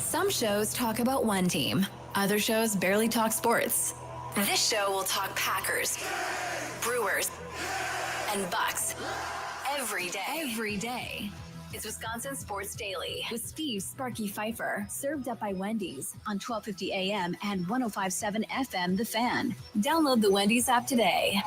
Some shows talk about one team. Other shows barely talk sports. This show will talk Packers, Brewers, and Bucks every day. It's Wisconsin Sports Daily with Steve Sparky Fifer, served up by Wendy's on 1250 AM and 105.7 FM The Fan. Download the Wendy's app today.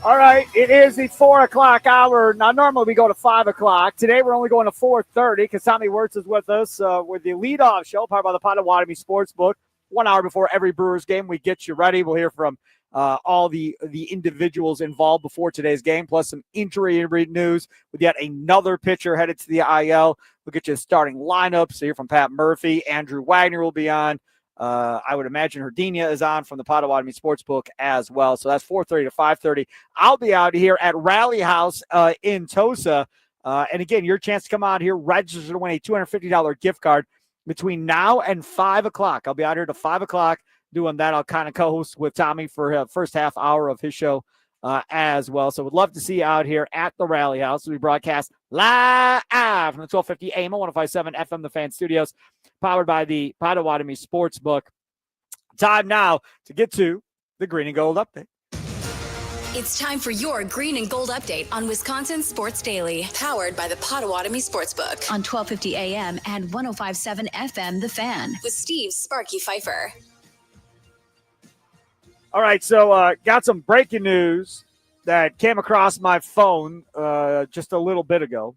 All right, it is the 4 o'clock hour. Now, normally we go to 5 o'clock. Today we're only going to 4:30 because Tommy Wirtz is with us with the leadoff show, powered by the Potawatomi Sportsbook. 1 hour before every Brewers game, we get you ready. We'll hear from all the individuals involved before today's game, plus some injury news with yet another pitcher headed to the IL. We'll get you a starting lineup. So hear from Pat Murphy. Andrew Wagner will be on. I would imagine Herdina is on from the Potawatomi Sportsbook as well. So that's 4:30 to 5:30. I'll be out here at Rally House in Tosa. And again, your chance to come out here, register to win a $250 gift card between now and 5 o'clock. I'll be out here to 5 o'clock doing that. I'll kind of co-host with Tommy for the first half hour of his show as well. So would love to see you out here at the Rally House. We broadcast live from the 1250 AM 105.7 FM The Fan Studios, powered by the Potawatomi Sportsbook. Time now to get to the Green and Gold Update. It's time for your Green and Gold update on Wisconsin Sports Daily, powered by the Potawatomi Sportsbook on 1250 AM and 105.7 FM The Fan with Steve Sparky Fifer. All right, so got some breaking news that came across my phone just a little bit ago.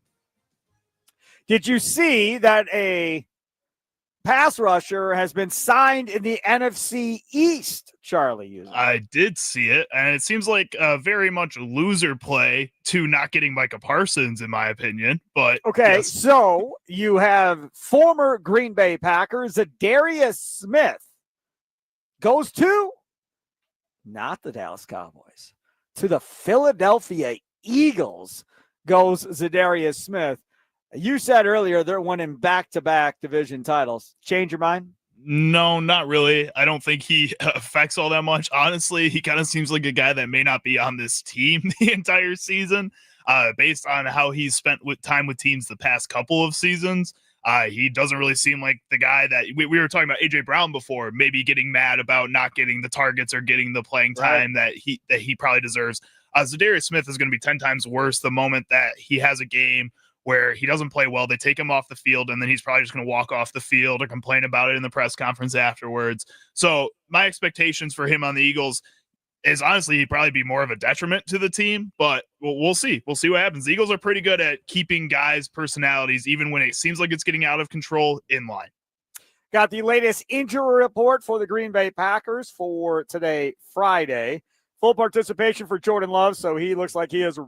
Did you see that a pass rusher has been signed in the NFC East, Charlie? I did see it, and it seems like very much loser play to not getting Micah Parsons, in my opinion. But okay, yes. So you have former Green Bay Packers, Zadarius Smith, goes to not the Dallas Cowboys, to the Philadelphia Eagles goes Zadarius Smith. You said earlier they're winning back-to-back division titles. Change your mind? No, not really. I don't think he affects all that much. Honestly, he kind of seems like a guy that may not be on this team the entire season, based on how he's spent time with teams the past couple of seasons. He doesn't really seem like the guy that we were talking about A.J. Brown before, maybe getting mad about not getting the targets or getting the playing time that he probably deserves. Zadarius Smith is going to be 10 times worse the moment that he has a game where he doesn't play well. They take him off the field, and then he's probably just going to walk off the field or complain about it in the press conference afterwards. So my expectations for him on the Eagles is honestly he'd probably be more of a detriment to the team, but we'll see. We'll see what happens. The Eagles are pretty good at keeping guys' personalities, even when it seems like it's getting out of control, in line. Got the latest injury report for the Green Bay Packers for today, Friday. Full participation for Jordan Love, so he looks like he is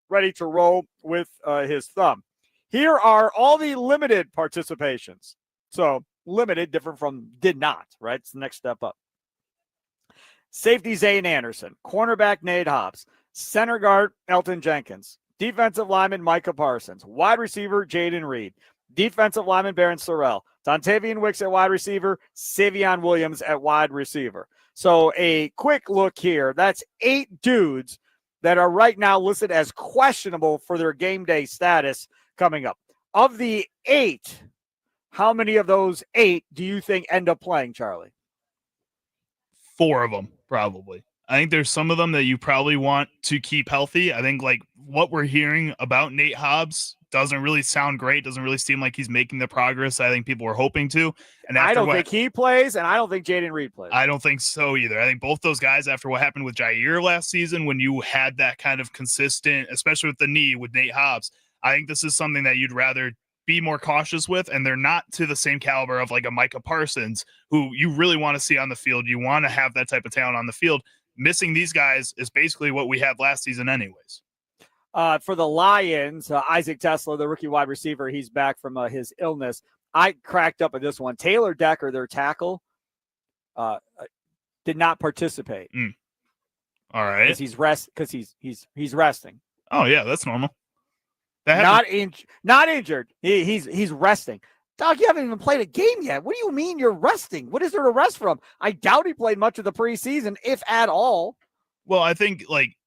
ready to roll with his thumb. Here are all the limited participations. So limited, different from did not, right? It's the next step up. Safety Zane Anderson, cornerback Nate Hobbs, center guard Elton Jenkins, defensive lineman Micah Parsons, wide receiver Jaden Reed, defensive lineman Barron Sorrell, Dontavian Wicks at wide receiver, Savion Williams at wide receiver. So a quick look here. That's 8 dudes that are right now listed as questionable for their game day status coming up. Of the 8, how many of those 8 do you think end up playing, Charlie? 4 of them, probably. I think there's some of them that you probably want to keep healthy. I think like what we're hearing about Nate Hobbs doesn't really sound great. Doesn't really seem like he's making the progress I think people were hoping to. And I don't think he plays, and I don't think Jaden Reed plays. I don't think so either. I think both those guys, after what happened with Jair last season, when you had that kind of consistent, especially with the knee with Nate Hobbs, I think this is something that you'd rather be more cautious with, and they're not to the same caliber of like a Micah Parsons, who you really want to see on the field. You want to have that type of talent on the field. Missing these guys is basically what we had last season anyways. For the Lions, Isaac Tesla, the rookie wide receiver, he's back from his illness. I cracked up at this one. Taylor Decker, their tackle, did not participate. All right, because he's resting. Oh yeah, that's normal. Not injured. He's resting. Doc, you haven't even played a game yet. What do you mean you're resting? What is there to rest from? I doubt he played much of the preseason, if at all. Well, I think like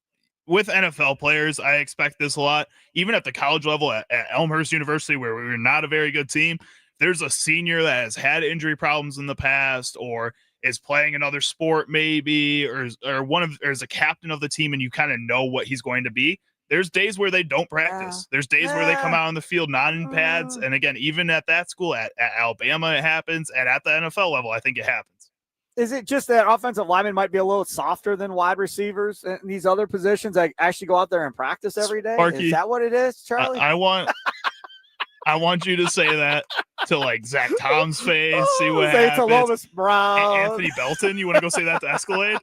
with NFL players, I expect this a lot. Even at the college level at Elmhurst University, where we were not a very good team, there's a senior that has had injury problems in the past or is playing another sport maybe or is a captain of the team and you kind of know what he's going to be. There's days where they don't practice. There's days where they come out on the field not in pads. And again, even at that school, at Alabama, it happens. And at the NFL level, I think it happens. Is it just that offensive linemen might be a little softer than wide receivers in these other positions that actually go out there and practice every day? Sparky, is that what it is, Charlie? I want you to say that to like Zach Tom's face, see what happens. To Lovis Brown. Anthony Belton, you want to go say that to Escalade?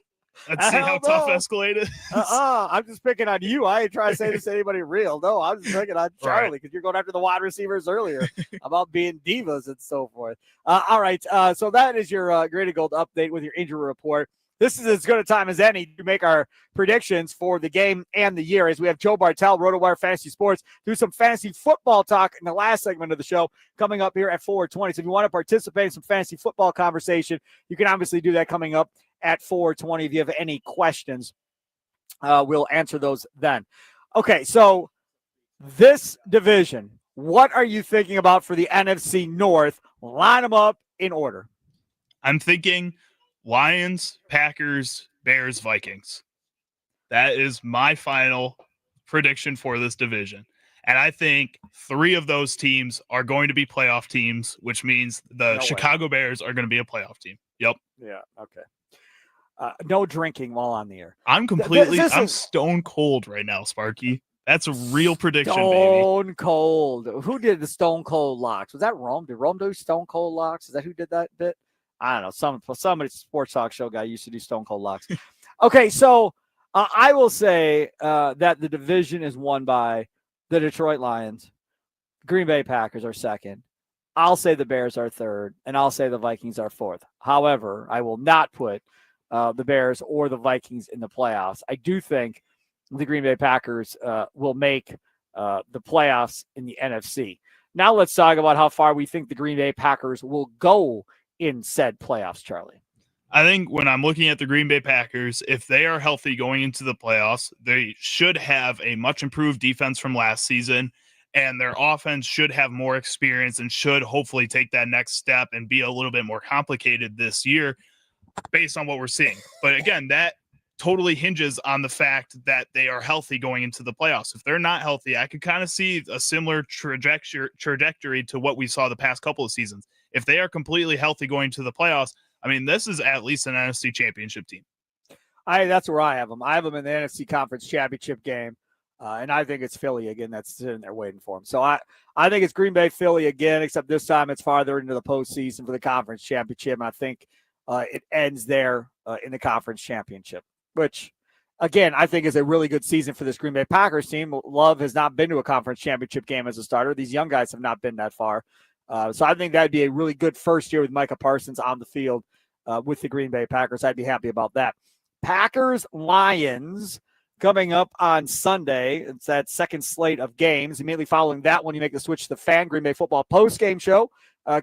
Let's see how tough Escalade is. I'm just picking on you. I ain't trying to say this to anybody real. No, I'm just picking on Charlie because you're going after the wide receivers earlier about being divas and so forth. All right. So that is your Graded Gold update with your injury report. This is as good a time as any to make our predictions for the game and the year as we have Joe Bartel, RotoWire Fantasy Sports, do some fantasy football talk in the last segment of the show coming up here at 4:20. So if you want to participate in some fantasy football conversation, you can obviously do that coming up at 4:20. If you have any questions, we'll answer those then. Okay, so this division, what are you thinking about for the NFC North? Line them up in order. I'm thinking Lions, Packers, Bears, Vikings. That is my final prediction for this division. And I think 3 of those teams are going to be playoff teams, which means the Chicago Bears are going to be a playoff team. Yep. Yeah, okay. No drinking while on the air. I'm I'm stone cold right now, Sparky. That's a real prediction, Stone baby. Cold. Who did the Stone Cold locks? Was that Rome? Did Rome do Stone Cold locks? Is that who did that bit? I don't know. Somebody sports talk show guy used to do Stone Cold locks. Okay, so I will say that the division is won by the Detroit Lions. Green Bay Packers are second. I'll say the Bears are third, and I'll say the Vikings are fourth. However, I will not put the Bears or the Vikings in the playoffs. I do think the Green Bay Packers will make the playoffs in the NFC. Now let's talk about how far we think the Green Bay Packers will go in said playoffs, Charlie. I think when I'm looking at the Green Bay Packers, if they are healthy going into the playoffs, they should have a much improved defense from last season, and their offense should have more experience and should hopefully take that next step and be a little bit more complicated this year based on what we're seeing. But again, that totally hinges on the fact that they are healthy going into the playoffs. If they're not healthy, I could kind of see a similar trajectory to what we saw the past couple of seasons. If they are completely healthy going to the playoffs, I mean, this is at least an NFC championship team. That's where I have them. I have them in the NFC Conference Championship game, and I think it's Philly again that's sitting there waiting for them. So I think it's Green Bay, Philly again, except this time it's farther into the postseason for the Conference Championship, and I think it ends there in the Conference Championship, which, again, I think is a really good season for this Green Bay Packers team. Love has not been to a Conference Championship game as a starter. These young guys have not been that far. So I think that would be a really good first year with Micah Parsons on the field with the Green Bay Packers. I'd be happy about that. Packers-Lions coming up on Sunday. It's that second slate of games. Immediately following that one, you make the switch to the Fan Green Bay Football post-game show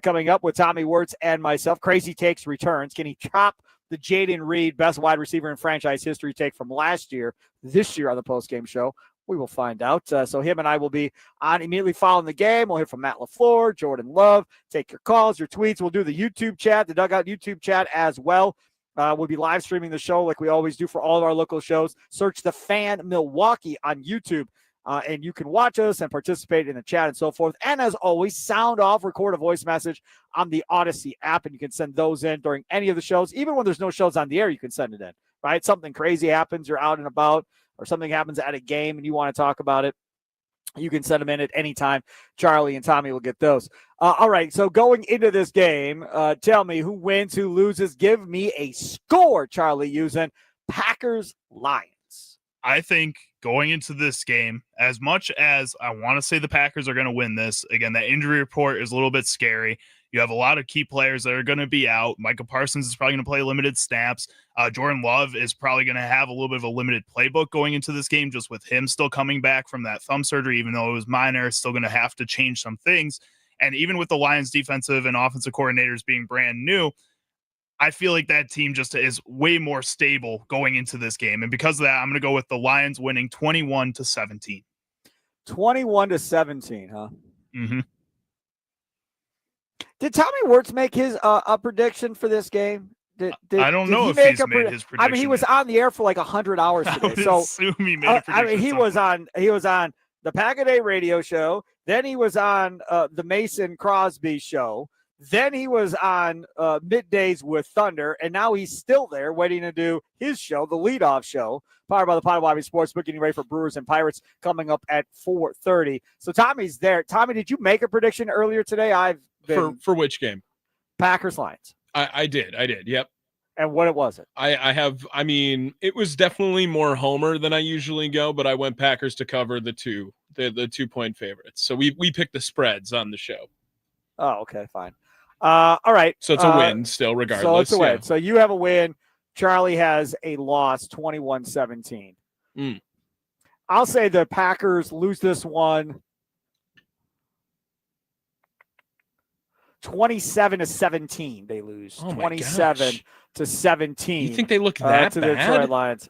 coming up with Tommy Wirtz and myself. Crazy Takes returns. Can he chop the Jaden Reed best wide receiver in franchise history take from last year, this year on the post-game show? We will find out. So him and I will be on immediately following the game. We'll hear from Matt LaFleur, Jordan Love, take your calls, your tweets. We'll do the YouTube chat, the Dugout YouTube chat as well. We'll be live streaming the show like we always do for all of our local shows. Search the Fan Milwaukee on YouTube, and you can watch us and participate in the chat and so forth. And as always, sound off, record a voice message on the Odyssey app, and you can send those in during any of the shows. Even when there's no shows on the air, you can send it in, right? Something crazy happens, you're out and about, or something happens at a game and you want to talk about it, you can send them in at any time. Charlie and Tommy will get those. All right, so going into this game, tell me who wins, who loses. Give me a score, Charlie, using Packers-Lions. I think going into this game, as much as I want to say the Packers are going to win this, again, that injury report is a little bit scary. You have a lot of key players that are going to be out. Micah Parsons is probably going to play limited snaps. Jordan Love is probably going to have a little bit of a limited playbook going into this game, just with him still coming back from that thumb surgery, even though it was minor, still going to have to change some things. And even with the Lions defensive and offensive coordinators being brand new, I feel like that team just is way more stable going into this game. And because of that, I'm going to go with the Lions winning 21-17. 21-17, huh? Mm-hmm. Did Tommy Wirtz make his a prediction for this game? I don't know if he's made his prediction. I mean, he was on the air for like 100 hours today. I would assume he made a prediction. I mean, he was on the Pack-A-Day radio show. Then he was on the Mason Crosby show. Then he was on Middays with Thunder, and now he's still there waiting to do his show, the leadoff show, powered by the Potawatomi Sportsbook, getting ready for Brewers and Pirates coming up at 4:30. So Tommy's there. Tommy, did you make a prediction earlier today? For which game? Packers Lions. I did. Yep. And what was it? I mean, it was definitely more homer than I usually go, but I went Packers to cover the 2-point favorites. So we picked the spreads on the show. Oh, okay, fine. All right. So it's a win still, regardless. So it's a win. Yeah. So you have a win. Charlie has a loss, 21-17. I'll say the Packers lose this one 27-17. They lose 27-17. You think they look that to bad? the Detroit Lions?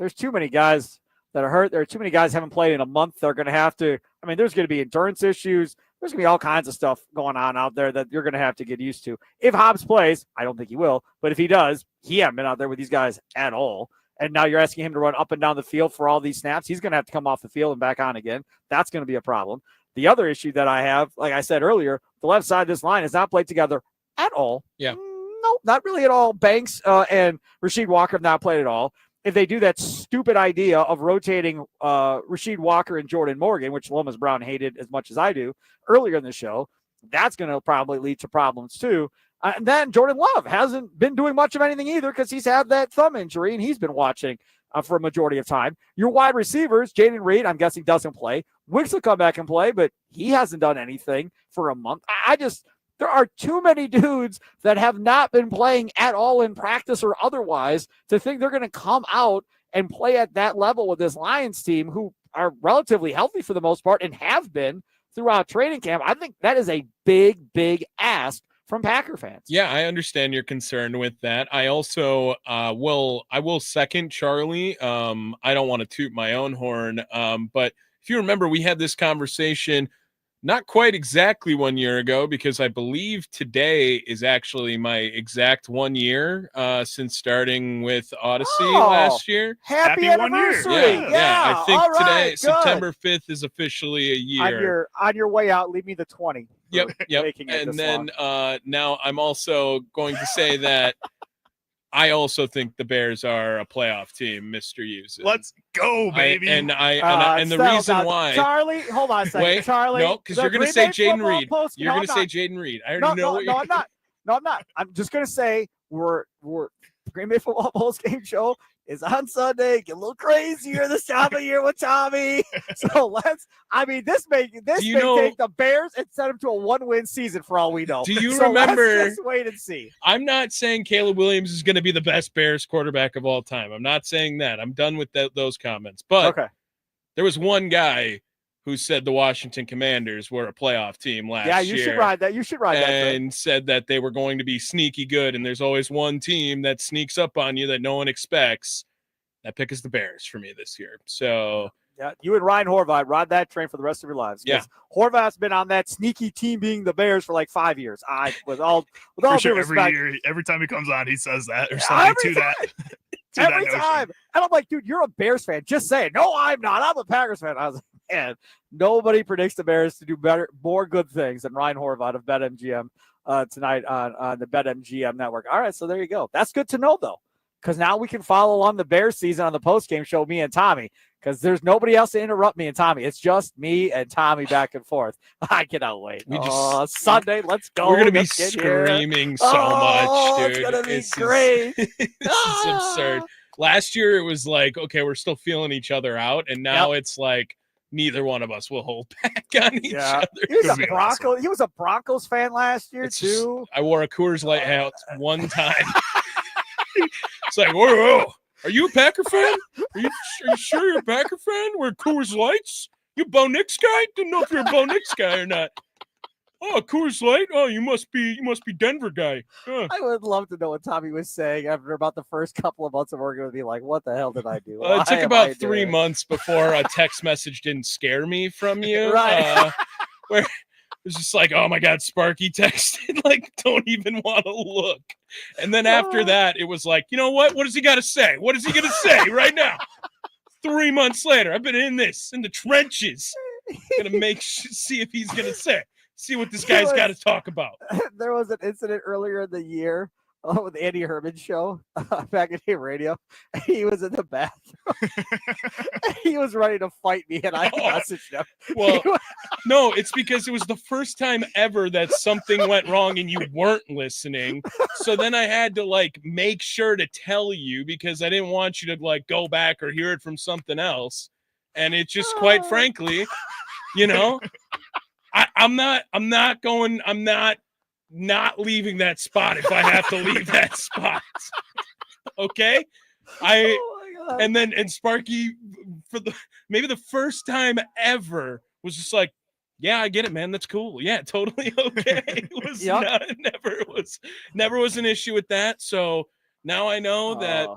There's too many guys that are hurt. There are too many guys haven't played in a month. They're going to have to. I mean, there's going to be endurance issues. There's going to be all kinds of stuff going on out there that you're going to have to get used to. If Hobbs plays, I don't think he will, but if he does, he hasn't been out there with these guys at all. And now you're asking him to run up and down the field for all these snaps. He's going to have to come off the field and back on again. That's going to be a problem. The other issue that I have, like I said earlier, the left side of this line has not played together at all. Yeah. No, not really at all. Banks and Rasheed Walker have not played at all. If they do that stupid idea of rotating Rasheed Walker and Jordan Morgan, which Lomas Brown hated as much as I do earlier in the show, that's going to probably lead to problems too. And then Jordan Love hasn't been doing much of anything either because he's had that thumb injury and he's been watching for a majority of time. Your wide receivers, Jaden Reed, I'm guessing doesn't play. Wicks will come back and play, but he hasn't done anything for a month. There are too many dudes that have not been playing at all in practice or otherwise to think they're going to come out and play at that level with this Lions team who are relatively healthy for the most part and have been throughout training camp. I think that is a big, big ask from Packer fans. Yeah, I understand your concern with that. I also will second Charlie. I don't want to toot my own horn, but if you remember, we had this conversation not quite exactly 1 year ago, because I believe today is actually my exact 1 year since starting with Odyssey last year. Happy 1 year. anniversary. Yeah. I think today, good. September 5th, is officially a year. On your way out, leave me the 20. Yep. And then now I'm also going to say that I also think the Bears are a playoff team, Mr. Usen. Let's go, baby. And the reason why. Charlie, hold on a second. Wait, Charlie. no, because you're going to say Jaden Reed. You're going to say Jaden Reed. I already know what you're I'm not. No, I'm not. I'm just going to say we're Green Bay Football Post Game Show is on Sunday. Get a little crazier this time of year with Tommy. So this may take the Bears and send them to a 1-win season for all we know. Do you remember? Let's just wait and see. I'm not saying Caleb Williams is going to be the best Bears quarterback of all time. I'm not saying that. I'm done with those comments. But there was one guy who said the Washington Commanders were a playoff team last year. Yeah, you should ride that. You should ride that. And said that they were going to be sneaky good, and there's always one team that sneaks up on you that no one expects. That pick is the Bears for me this year. So yeah, you and Ryan Horvath ride that train for the rest of your lives. Yeah, Horvath's been on that sneaky team being the Bears for like 5 years. With all due respect, every year, every time he comes on, he says that or something to that. Every time. And I'm like, dude, you're a Bears fan. Just say it. No, I'm not. I'm a Packers fan. I was like, man, nobody predicts the Bears to do more good things than Ryan Horvath of BetMGM tonight on the BetMGM network. All right, so there you go. That's good to know, though, because now we can follow along the Bears season on the postgame show, me and Tommy, because there's nobody else to interrupt me and Tommy. It's just me and Tommy back and forth. I cannot wait. Sunday, let's go. We're going to be screaming so much, dude. It's going to be great. This is absurd. Last year, it was like, okay, we're still feeling each other out, and now it's like neither one of us will hold back on each other. He was a Broncos fan last year, too. I wore a Coors Light hat one time. It's like, whoa, are you a Packer fan? Are you sure you're a Packer fan? We're Coors Lights? You Bo Nix guy? Didn't know if you're a Bo Nix guy or not. Oh, Coors Light. Oh, you must be Denver guy. I would love to know what Tommy was saying after about the first couple of months of working with me. Like, what the hell did I do? It took Why am about I 3 doing months before a text message didn't scare me from you. Right. Where it was just like, oh my God, Sparky texted. Like, don't even want to look. And then after that, it was like, you know what? What does he got to say? What is he going to say right now? 3 months later, I've been in the trenches. Gonna see if he's gonna see what this guy's got to talk about. There was an incident earlier in the year with Andy Herman's show back at A Radio. He was in the bathroom. He was ready to fight me, and I messaged him. Well, no, it's because it was the first time ever that something went wrong and you weren't listening. So then I had to like make sure to tell you because I didn't want you to like go back or hear it from something else. And it just quite frankly, you know, I'm not leaving that spot if I have to leave that spot. Okay. And Sparky for maybe the first time ever was just like, yeah, I get it, man. That's cool. Yeah, totally okay. It was never was an issue with that. So now I know that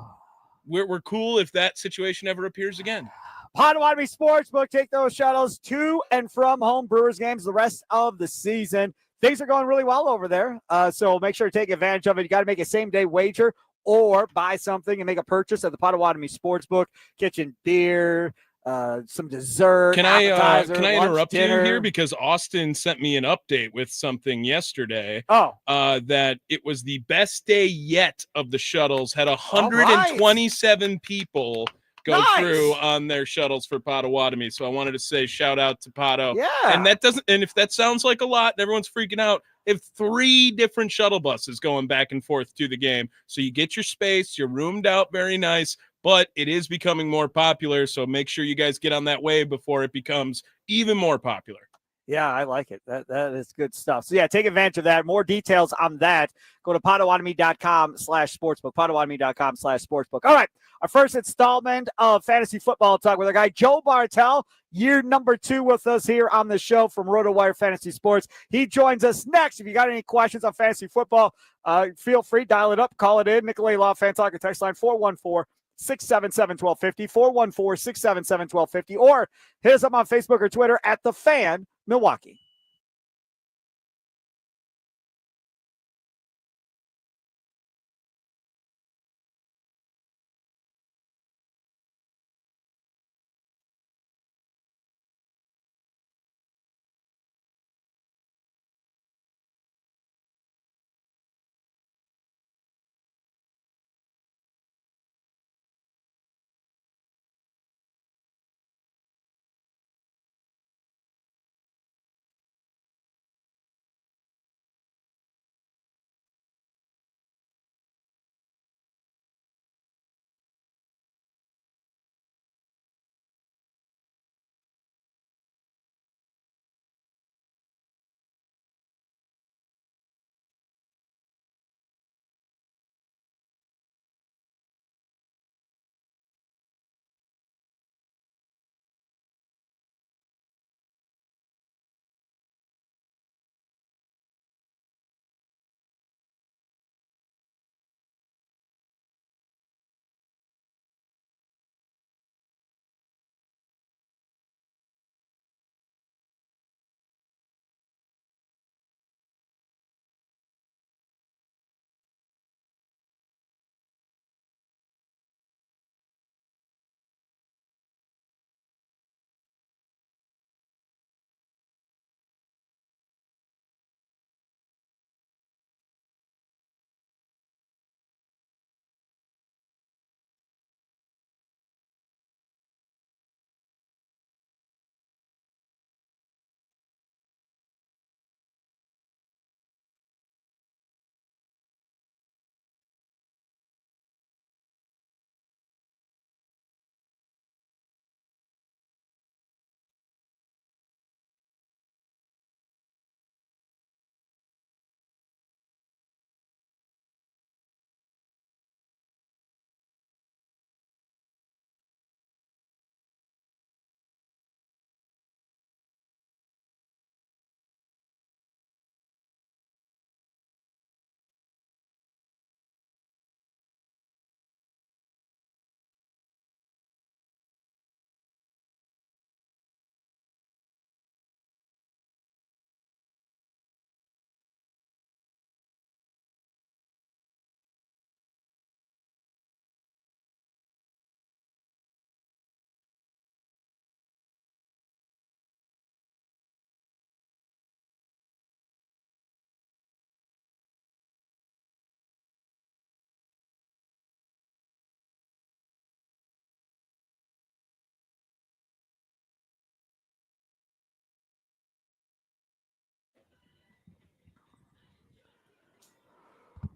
we're cool if that situation ever appears again. Potawatomi Sportsbook, take those shuttles to and from home Brewers games the rest of the season. Things are going really well over there, so make sure to take advantage of it. You got to make a same-day wager or buy something and make a purchase at the Potawatomi Sportsbook. Kitchen beer, some dessert, Can appetizer, I lunch, interrupt dinner. you here because Austin sent me an update with something yesterday. That it was the best day yet of the shuttles. Had 127 people go through on their shuttles for Potawatomi. So I wanted to say shout out to Potto. Yeah. And if that sounds like a lot and everyone's freaking out, if 3 different shuttle buses going back and forth to the game. So you get your space, you're roomed out very nice, but it is becoming more popular. So make sure you guys get on that wave before it becomes even more popular. Yeah, I like it. That is good stuff. So, yeah, take advantage of that. More details on that. Go to Potawatomi.com/sportsbook. Potawatomi.com/sportsbook. All right, our first installment of Fantasy Football Talk with our guy, Joe Bartel, year number 2 with us here on the show from RotoWire Fantasy Sports. He joins us next. If you got any questions on fantasy football, feel free, dial it up, call it in. Nicolay Law Fan Talk or text line 414-677-1250, 414-677-1250, or hit us up on Facebook or Twitter at The Fan Milwaukee.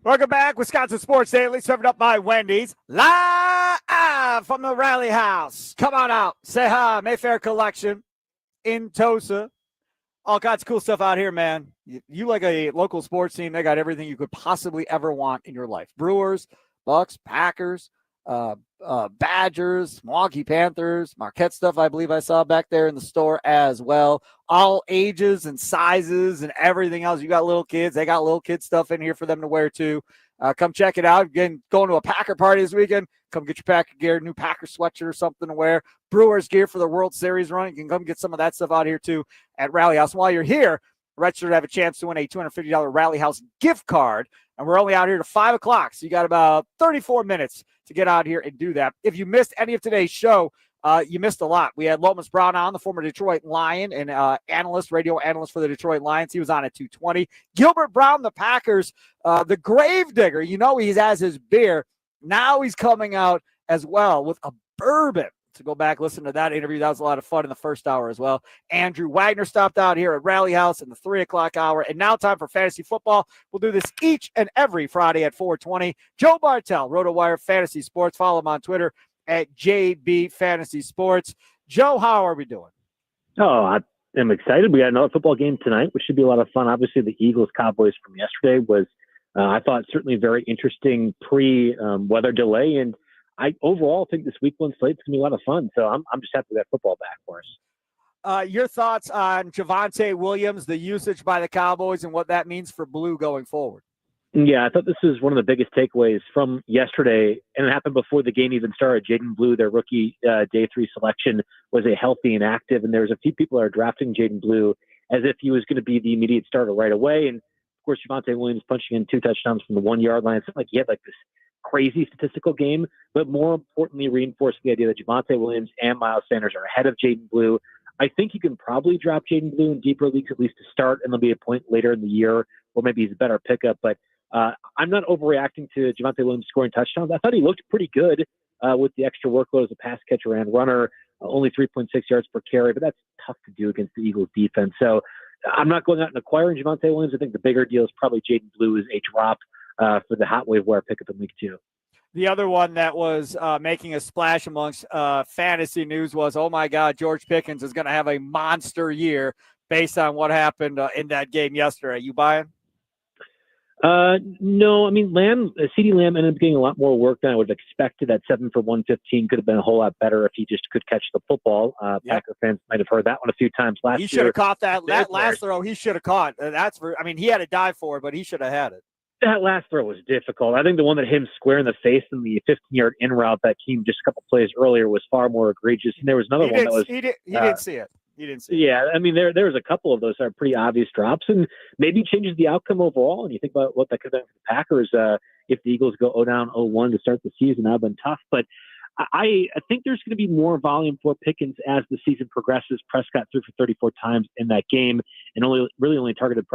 Welcome back, Wisconsin Sports Daily, served up by Wendy's, live from the Rally House. Come on out, say hi, Mayfair Collection in Tosa. All kinds of cool stuff out here, man. You like a local sports team, they got everything you could possibly ever want in your life. Brewers, Bucks, Packers, Badgers, Milwaukee Panthers, Marquette stuff I believe I saw back there in the store as well. All ages and sizes and everything else. You got little kids. They got little kid stuff in here for them to wear too. Come check it out. Again, going to a Packer party this weekend. Come get your Packer gear, new Packer sweatshirt or something to wear. Brewers gear for the World Series run. You can come get some of that stuff out here too at Rally House. And while you're here, register to have a chance to win a $250 Rally House gift card. And we're only out here to 5 o'clock. So you got about 34 minutes to get out here and do that. If you missed any of today's show, you missed a lot. We had Lomas Brown on, the former Detroit Lion and radio analyst for the Detroit Lions. He was on at 2:20. Gilbert Brown, the Packers, the grave digger. You know he has his beer. Now he's coming out as well with a bourbon. To go back, listen to that interview. That was a lot of fun in the first hour as well. Andrew Wagner stopped out here at Rally House in the 3 o'clock hour. And now time for fantasy football. We'll do this each and every Friday at 4:20. Joe Bartel, RotoWire Fantasy Sports. Follow him on Twitter at JB Fantasy Sports. Joe, how are we doing? Oh, I am excited. We got another football game tonight, which should be a lot of fun. Obviously, the Eagles-Cowboys from yesterday was, I thought, certainly very interesting pre-weather delay. And I overall think this week one slate's going to be a lot of fun. So I'm just happy that football back for us. Your thoughts on Javonte Williams, the usage by the Cowboys, and what that means for Blue going forward? Yeah, I thought this was one of the biggest takeaways from yesterday, and it happened before the game even started. Jaden Blue, their rookie day 3 selection, was a healthy and active, and there's a few people that are drafting Jaden Blue as if he was going to be the immediate starter right away. And of course, Javonte Williams punching in 2 touchdowns from the 1-yard line. It's not like he had like this crazy statistical game, but more importantly, reinforced the idea that Javonte Williams and Miles Sanders are ahead of Jaden Blue. I think you can probably drop Jaden Blue in deeper leagues at least to start, and there'll be a point later in the year where maybe he's a better pickup. But I'm not overreacting to Javonte Williams scoring touchdowns. I thought he looked pretty good with the extra workload as a pass catcher and runner, only 3.6 yards per carry, but that's tough to do against the Eagles defense. So I'm not going out and acquiring Javonte Williams. I think the bigger deal is probably Jaden Blue is a drop for the hot wave wire pickup in week 2. The other one that was making a splash amongst fantasy news was, oh my God, George Pickens is going to have a monster year based on what happened in that game yesterday. You buying? No, I mean, CeeDee Lamb ended up getting a lot more work than I would have expected. That 7 for 115 could have been a whole lot better if he just could catch the football. Yep. Packer fans might have heard that one a few times last year. He should have caught that last throw. He should have caught. He had to dive for it, but he should have had it. That last throw was difficult. I think the one that hit him square in the face in the 15-yard in route that came just a couple plays earlier was far more egregious. And there was another one that was he didn't see it. You didn't see. Yeah, I mean, there was a couple of those that are pretty obvious drops, and maybe changes the outcome overall. And you think about what that could have been for the Packers if the Eagles go down 0-1 to start the season. That would have been tough. But I think there's going to be more volume for Pickens as the season progresses. Prescott threw for 34 times in that game, and only targeted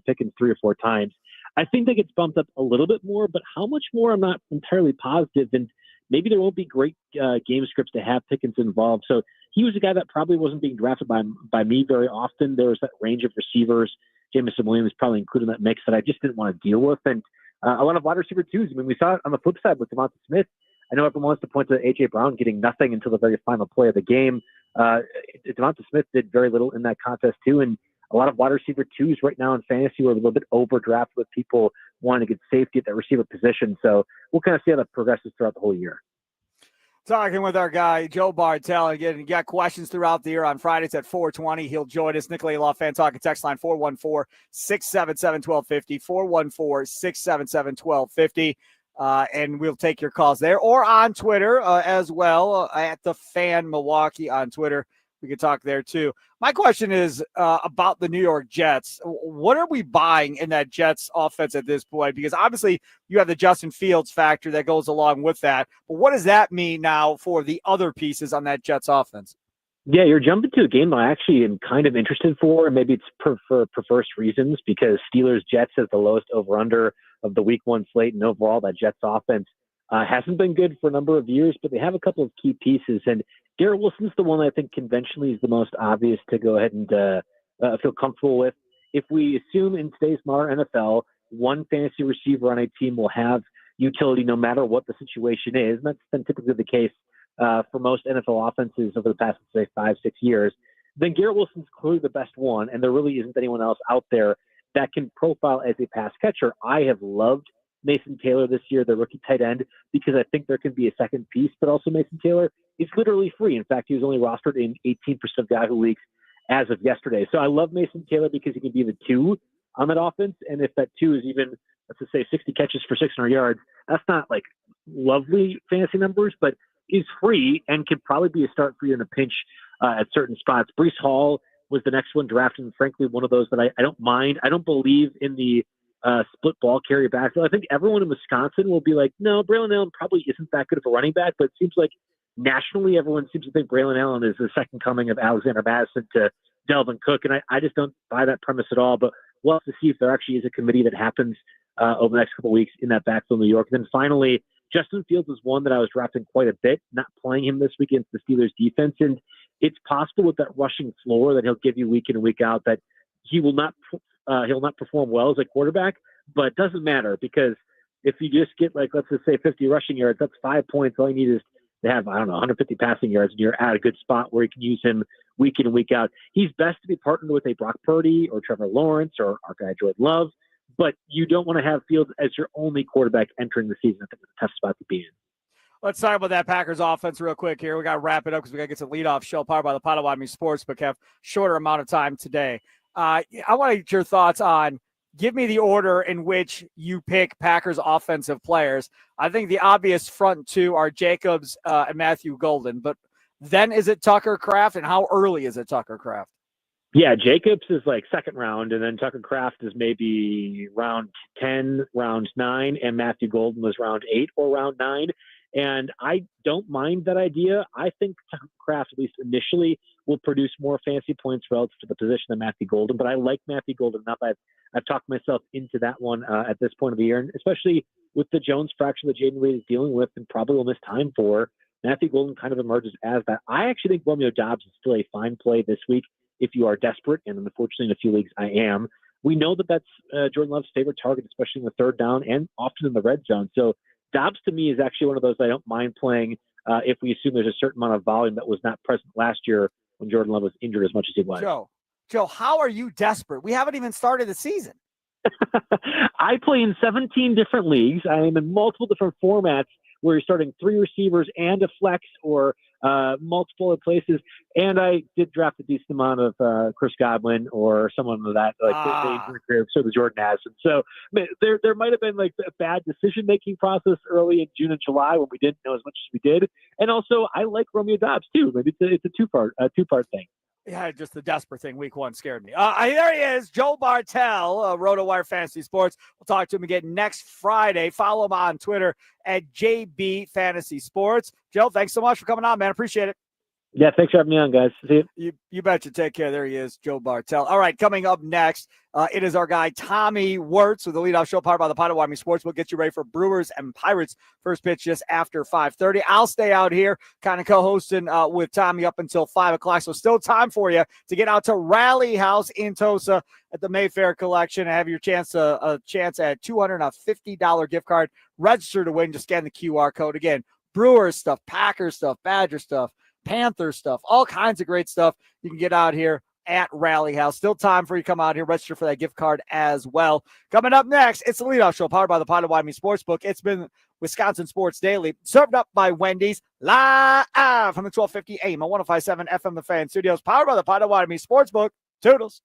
Pickens 3 or 4 times. I think that gets bumped up a little bit more, but how much more, I'm not entirely positive. And maybe there won't be great game scripts to have Pickens involved. So he was a guy that probably wasn't being drafted by me very often. There was that range of receivers, Jameson Williams probably included in that mix, that I just didn't want to deal with. And a lot of wide receiver twos. I mean, we saw it on the flip side with Devonta Smith. I know everyone wants to point to A.J. Brown getting nothing until the very final play of the game. Devonta Smith did very little in that contest too. And a lot of wide receiver twos right now in fantasy are a little bit overdrafted with people wanting to get safety at that receiver position. So we'll kind of see how that progresses throughout the whole year. Talking with our guy, Joe Bartel. Again, you got questions throughout the year on Fridays at 4:20. He'll join us. Nicolay Law Fan Talking text line 414-677-1250, 414-677-1250. And we'll take your calls there or on Twitter as well at the Fan Milwaukee on Twitter. We can talk there too. My question is about the New York Jets. What are we buying in that Jets offense at this point? Because obviously you have the Justin Fields factor that goes along with that. But what does that mean now for the other pieces on that Jets offense? Yeah, you're jumping to a game I actually am kind of interested for, and maybe it's for perverse reasons, because Steelers-Jets has the lowest over-under of the week 1 slate, and overall that Jets offense hasn't been good for a number of years, but they have a couple of key pieces. And Garrett Wilson's the one I think conventionally is the most obvious to go ahead and feel comfortable with. If we assume in today's modern NFL one fantasy receiver on a team will have utility no matter what the situation is. And that's been typically the case for most NFL offenses over the past, say, 5-6 years. Then Garrett Wilson's clearly the best one, and there really isn't anyone else out there that can profile as a pass catcher. I have loved Mason Taylor this year, the rookie tight end, because I think there can be a second piece, but also Mason Taylor is literally free. In fact, he was only rostered in 18% of Yahoo leagues as of yesterday. So I love Mason Taylor because he can be the 2 on that offense. And if that 2 is even, let's just say 60 catches for 600 yards, that's not like lovely fantasy numbers, but is free and could probably be a start for you in a pinch at certain spots. Breece Hall was the next one drafted, and frankly, one of those that I don't mind. I don't believe in the split ball carry backfield. I think everyone in Wisconsin will be like, no, Braylon Allen probably isn't that good of a running back, but it seems like nationally everyone seems to think Braylon Allen is the second coming of Alexander Madison to Delvin Cook, and I just don't buy that premise at all, but we'll have to see if there actually is a committee that happens over the next couple of weeks in that backfield in New York. And then finally, Justin Fields is one that I was drafting quite a bit, not playing him this week against the Steelers defense, and it's possible with that rushing floor that he'll give you week in and week out that he'll not perform well as a quarterback, but it doesn't matter because if you just get like, let's just say 50 rushing yards, that's 5 points. All you need is to have, 150 passing yards, and you're at a good spot where you can use him week in and week out. He's best to be partnered with a Brock Purdy or Trevor Lawrence or our guy Jordan Love, but you don't want to have Fields as your only quarterback entering the season. I think it's a tough spot to be in. Let's talk about that Packers offense real quick here. We got to wrap it up because we got to get to the leadoff show powered by the Potawatomi Sportsbook. Have shorter amount of time today. I want to get your thoughts on, give me the order in which you pick Packers offensive players. I think the obvious front 2 are Jacobs and Matthew Golden, but then is it Tucker Kraft, and how early is it Tucker Kraft? Yeah, Jacobs is like second round, and then Tucker Kraft is maybe round 10, round 9, and Matthew Golden was round 8 or round 9. And I don't mind that idea. I think Tucker Kraft, at least initially, will produce more fantasy points relative to the position than Matthew Golden. But I like Matthew Golden enough. I've talked myself into that one at this point of the year, and especially with the Jones fracture that Jaden Reed is dealing with and probably will miss time for. Matthew Golden kind of emerges as that. I actually think Romeo Doubs is still a fine play this week if you are desperate, and unfortunately in a few leagues I am. We know that that's Jordan Love's favorite target, especially in the third down and often in the red zone. So Doubs to me is actually one of those I don't mind playing if we assume there's a certain amount of volume that was not present last year when Jordan Love was injured as much as he was. Joe, how are you desperate? We haven't even started the season. I play in 17 different leagues. I am in multiple different formats where you're starting 3 receivers and a flex or multiple places. And I did draft a decent amount of Chris Godwin or someone of that, so the Jordan Addison. So there might have been like a bad decision-making process early in June and July when we didn't know as much as we did. And also I like Romeo Doubs too. Maybe it's a two-part thing. Yeah, just the desperate thing. Week 1 scared me. There he is, Joe Bartel, RotoWire Fantasy Sports. We'll talk to him again next Friday. Follow him on Twitter at JB Fantasy Sports. Joe, thanks so much for coming on, man. Appreciate it. Yeah, thanks for having me on, guys. See you. You betcha. Take care. There he is, Joe Bartel. All right, coming up next, it is our guy Tommy Wirtz with the leadoff show powered by the Potawatomi Sports. We'll get you ready for Brewers and Pirates. First pitch just after 5:30. I'll stay out here kind of co-hosting with Tommy up until 5 o'clock. So still time for you to get out to Rally House in Tosa at the Mayfair Collection and have your chance a chance at $250 gift card. Register to win. Just scan the QR code. Again, Brewers stuff, Packers stuff, Badger stuff, Panther stuff, all kinds of great stuff. You can get out here at Rally House. Still time for you to come out here, register for that gift card as well. Coming up next, it's the leadoff show powered by the Potawatomi Sportsbook. It's been Wisconsin Sports Daily, served up by Wendy's, live from the 1250 AM on 105.7 FM The Fan Studios, powered by the Potawatomi Sportsbook. Toodles.